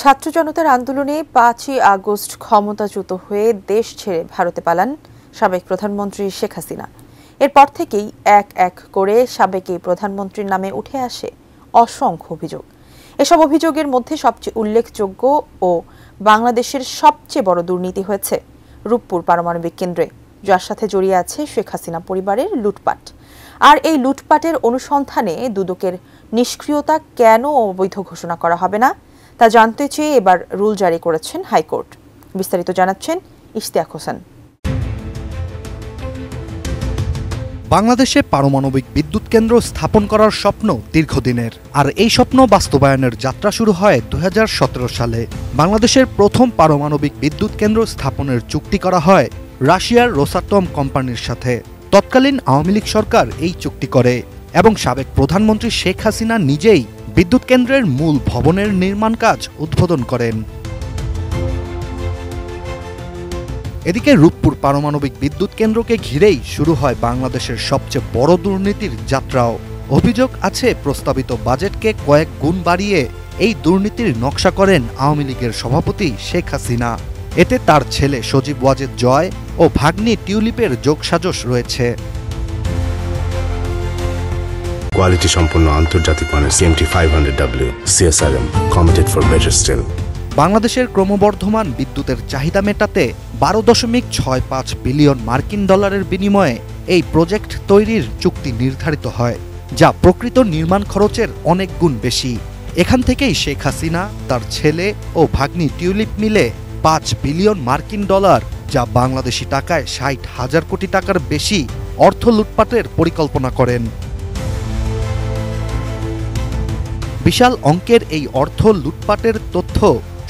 ছাত্র জনতার আন্দোলনে ৫ই আগস্ট ক্ষমতাচ্যুত হয়ে দেশ ছেড়ে ভারতে পালান সাবেক প্রধানমন্ত্রী শেখ হাসিনা। এরপর থেকেই এক এক করে সাবেক এই প্রধানমন্ত্রীর নামে উঠে আসে অসংখ্য অভিযোগ। এসব অভিযোগের মধ্যে সবচেয়ে উল্লেখযোগ্য ও বাংলাদেশের সবচেয়ে বড় দুর্নীতি হয়েছে রূপপুর পারমাণবিক কেন্দ্রে, যার সাথে জড়িয়ে আছে শেখ হাসিনা পরিবারের লুটপাট। আর এই লুটপাটের অনুসন্ধানে দুদকের নিষ্ক্রিয়তা কেন অবৈধ ঘোষণা করা হবে না তা জানতে চেয়ে এবার রুল জারি করেছেন হাইকোর্ট। বিস্তারিত জানাচ্ছেন ইশতিয়াক হোসেন। বাংলাদেশে পারমাণবিক বিদ্যুৎ কেন্দ্র স্থাপন করার স্বপ্ন দীর্ঘদিনের, আর এই স্বপ্ন বাস্তবায়নের যাত্রা শুরু হয় ২০১৭ সালে। বাংলাদেশের প্রথম পারমাণবিক বিদ্যুৎ কেন্দ্র স্থাপনের চুক্তি করা হয় রাশিয়ার রোসাটম কোম্পানির সাথে। তৎকালীন আওয়ামী লীগ সরকার এই চুক্তি করে এবং সাবেক প্রধানমন্ত্রী শেখ হাসিনা নিজেই বিদ্যুৎ কেন্দ্রের মূল ভবনের নির্মাণ কাজ উদ্বোধন করেন। এদিকে রূপপুর পারমাণবিক বিদ্যুৎ কেন্দ্রকে ঘিরেই শুরু হয় বাংলাদেশের সবচেয়ে বড় দুর্নীতির যাত্রাও। অভিযোগ আছে প্রস্তাবিত বাজেটকে কয়েক গুণ বাড়িয়ে এই দুর্নীতির নকশা করেন আওয়ামী লীগের সভাপতি শেখ হাসিনা। এতে তার ছেলে সজীব ওয়াজেদ জয় ও ভাগ্নি টিউলিপের যোগসাজশ রয়েছে। কোয়ালিটি সম্পন্ন আন্তর্জাতিক মানের CMT500W CSRM committed for better still। বাংলাদেশের ক্রমবর্ধমান বিদ্যুতের চাহিদা মেটাতে 12.65 বিলিয়ন মার্কিন ডলারের বিনিময়ে এই প্রজেক্ট তৈরির চুক্তি নির্ধারিত হয়, যা প্রকৃত নির্মাণ খরচের অনেক গুণ বেশি। এখান থেকেই শেখ হাসিনা, তার ছেলে ও ভাগ্নি টিউলিপ মিলে 5 বিলিয়ন মার্কিন ডলার, যা বাংলাদেশি টাকায় 60,000 কোটি টাকার বেশি অর্থ লুটপাটের পরিকল্পনা করেন। বিশাল অঙ্কের এই অর্থ লুটপাটের তথ্য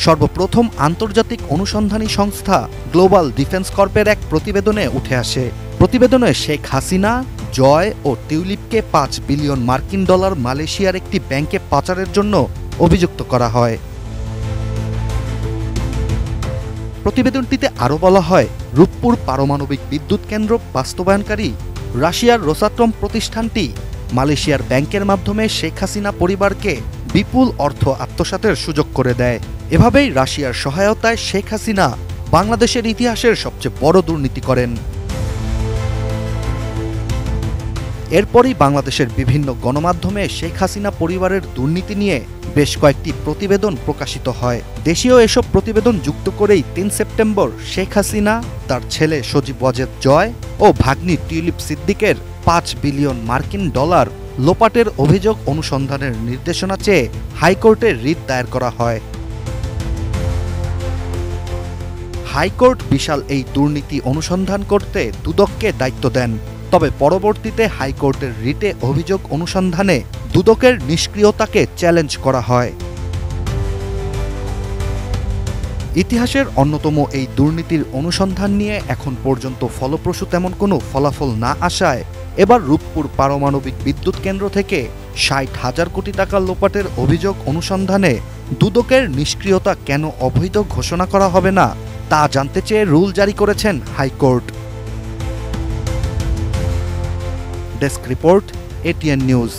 সর্বপ্রথম আন্তর্জাতিক অনুসন্ধানী সংস্থা গ্লোবাল ডিফেন্স কর্পের এক প্রতিবেদনে উঠে আসে। প্রতিবেদনে শেখ হাসিনা, জয় ও টিউলিপকে 5 বিলিয়ন মার্কিন ডলার মালয়েশিয়ার একটি ব্যাংকে পাচারের জন্য অভিযুক্ত করা হয়। প্রতিবেদনটিতে আরও বলা হয়, রূপপুর পারমাণবিক বিদ্যুৎ কেন্দ্র বাস্তবায়নকারী রাশিয়ার রোসাটম প্রতিষ্ঠানটি মালয়েশিয়ার ব্যাংকের মাধ্যমে শেখ হাসিনা পরিবারকে বিপুল অর্থ আত্মসাতের সুযোগ করে দেয়। এভাবেই রাশিয়ার সহায়তায় শেখ হাসিনা বাংলাদেশের ইতিহাসের সবচেয়ে বড় দুর্নীতি করেন। এরপরই বাংলাদেশের বিভিন্ন গণমাধ্যমে শেখ হাসিনা পরিবারের দুর্নীতি নিয়ে বেশ কয়েকটি প্রতিবেদন প্রকাশিত হয়। দেশীয় এসব প্রতিবেদন যুক্ত করেই ৩ সেপ্টেম্বর শেখ হাসিনা, তার ছেলে সজীব ওয়াজেদ জয় ও ভাগ্নি টিউলিপ সিদ্দিকের 5 বিলিয়ন মার্কিন ডলার লোপাটের অভিযোগ অনুসন্ধানের নির্দেশনা চেয়ে হাইকোর্টে রিট দায়ের করা হয়। হাইকোর্ট বিশাল এই দুর্নীতি অনুসন্ধান করতে দুদককে দায়িত্ব দেন, তবে পরবর্তীতে হাইকোর্টের রিটে অভিযোগ অনুসন্ধানে দুদকের নিষ্ক্রিয়তাকে চ্যালেঞ্জ করা হয়। ইতিহাসের অন্যতম এই দুর্নীতির অনুসন্ধান নিয়ে এখন পর্যন্ত ফলপ্রসূ তেমন কোনো ফলাফল না আসায় এবার রূপপুর পারমাণবিক বিদ্যুৎ কেন্দ্র থেকে 60,000 কোটি টাকা লোপাটের অভিযোগ অনুসন্ধানে দুদকের নিষ্ক্রিয়তা কেন অবৈধ ঘোষণা করা হবে না তা জানতে চেয়ে রুল জারি করেছেন high court. Desk report, ATN news.